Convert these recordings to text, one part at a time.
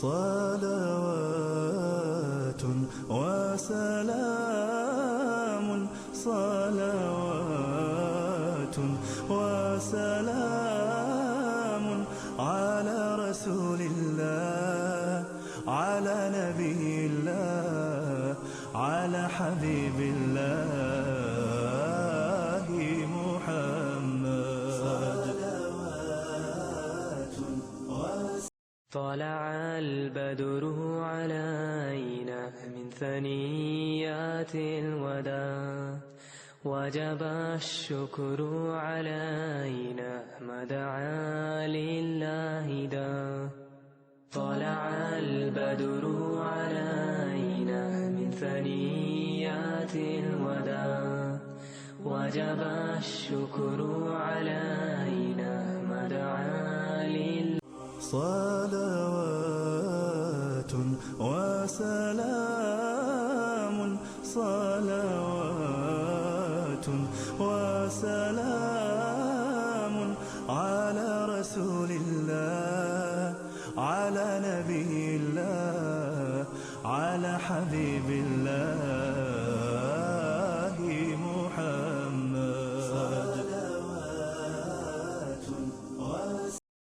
صلوات وسلام صلوات وسلام على رسول الله، على نبي الله، على حبيب الله محمد. طلع البدر علينا من ثنيات الوداع، وجب الشكر علينا ما دعا لله داع. طلع البدر علينا من ثنيات الوداع، وجب الشكر علينا ما دعا لله. صلوات وسلام صلوات وسلام على رسول الله، على نبي الله، على حبيب الله محمد.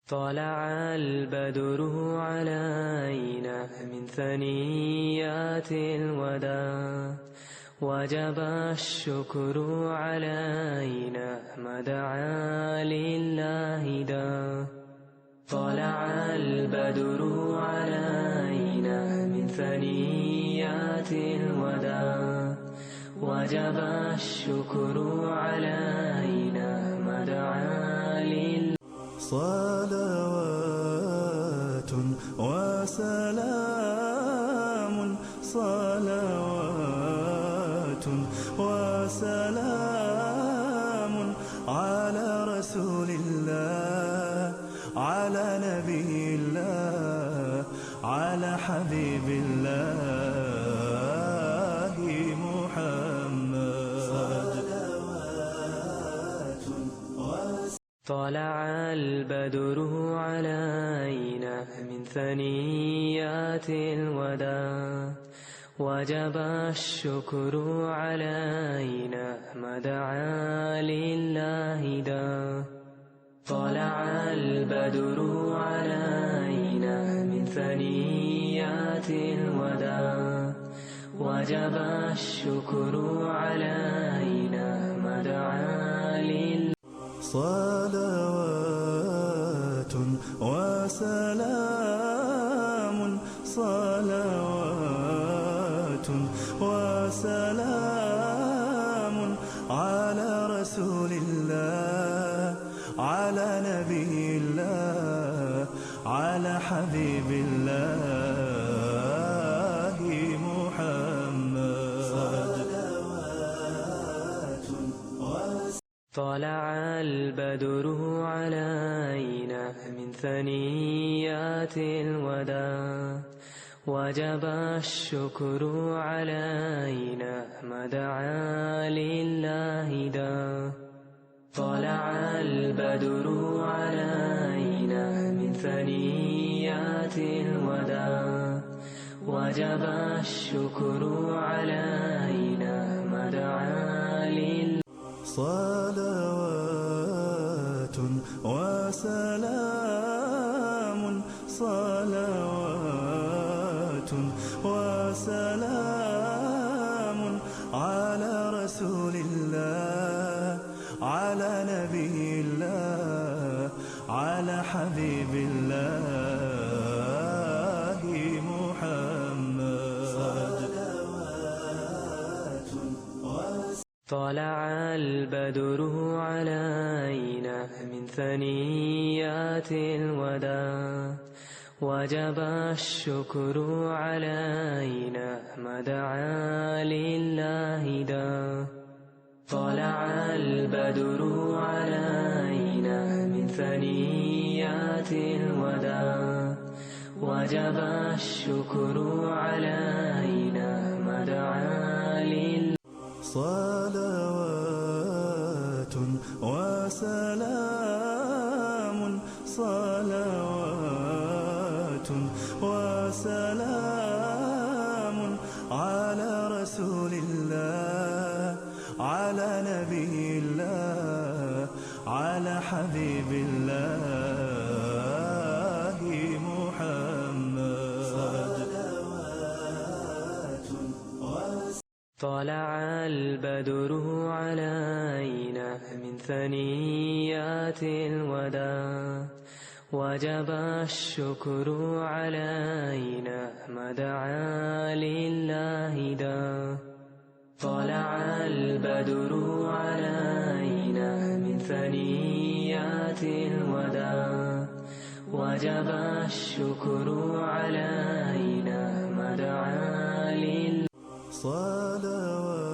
طلع البدر علينا من ثنيات الوداع، وجب الشكر علينا ما دعا لله داع. طلع البدر علينا من ثنيات الوداع، وجب الشكر علينا ما دعا لله. صلوات وسلام صلوات وسلام على رسول الله، على نبي الله، على حبيب الله محمد. طلع البدر علينا من ثنيات الوداع، وجب الشكر علينا ما دعا لله داع. طلع البدر علينا من ثنيات الوداع، وجب الشكر علينا ما دعا لله. صلوات وسلام صلوات وسلام على رسول الله، على نبي الله، على حبيب الله محمد. طلع البدر علينا من ثنيات الوداع، وجب الشكر علينا ما دعا لله داع. طلع البدر علينا من ثنيات الوداع، وجب الشكر علينا ما دعا لله. صلوات وسلام صلوات وسلام على رسول الله، على نبي الله، على حبيب الله محمد. طلع البدر علينا من ثنيات الوداع، وجب الشكر علينا ما دعا لله داع. طلع البدر علينا من ثنيات الوداع، وجب الشكر علينا ما دعا لله. صلوات وسلام صلوات وسلام على رسول الله على نبي الله على حبيب الله محمد. طلع البدر علينا من ثنيات الوداع وجب الشكر علينا ما دعا لله داع. طلع البدر علينا من ثنيات الوداع وجب الشكر علينا ما دعا لله. صلوات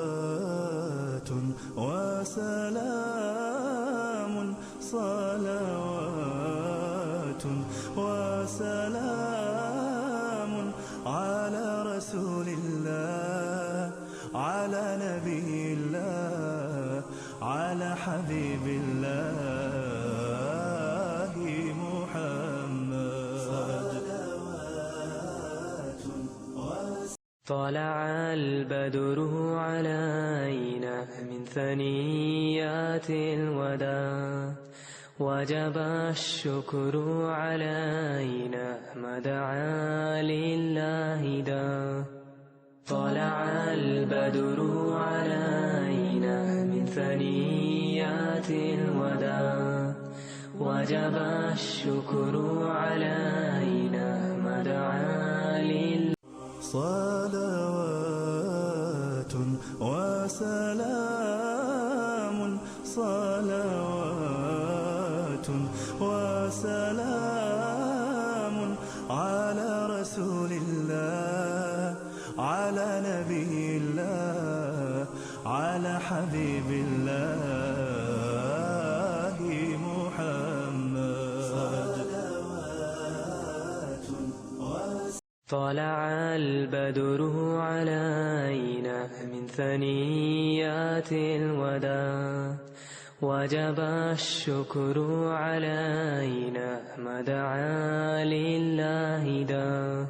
وسلام صلوات وسلام على رسول الله على نبي الله على حبيب الله محمد. طلع البدر علينا من ثنيات الوداع وجب الشكر علينا ما دعا لله داع. طلع البدر علينا من ثنيات الوداع وجب الشكر علينا ما دعا لله. صلوات وسلام صلوات وسلام على رسول الله على نبي الله على حبيب الله محمد. طلع البدر علينا من ثنيات الوداع وجب الشكر علينا ما دعا لله داع.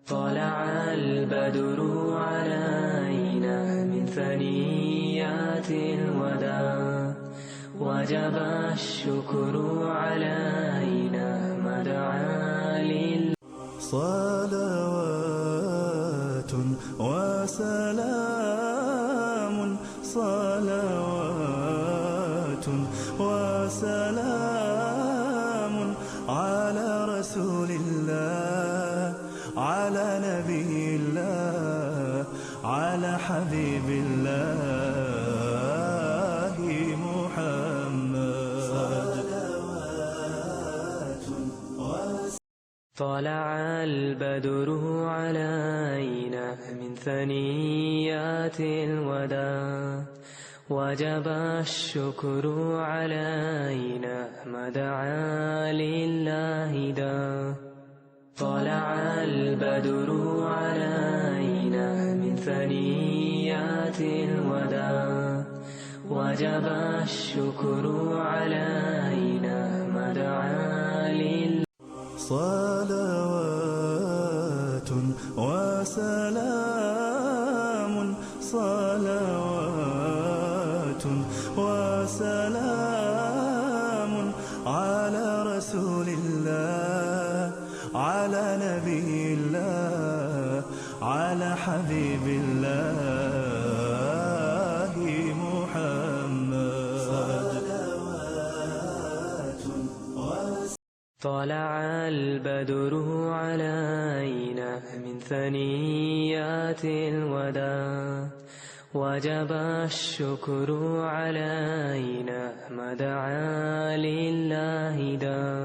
طلع البدر علينا من ثنيات الوداع وجب الشكر علينا ما دعا لله. صلوات وسلام صلوات وسلام على رسول الله على نبي الله على حبيب الله محمد. طلع البدر علينا من ثنيات الوداع وجب الشكر علينا ما دعا لله داع. طلع البدر علينا من ثنيات الوداع وجب الشكر علينا ما دعا لله. صلوات وسلام صلوات وسلام على رسول الله على نبي الله على حبيب الله محمد. طلع البدر علينا من ثنيات الوداع وجب الشكر علينا ما دعا لله داع.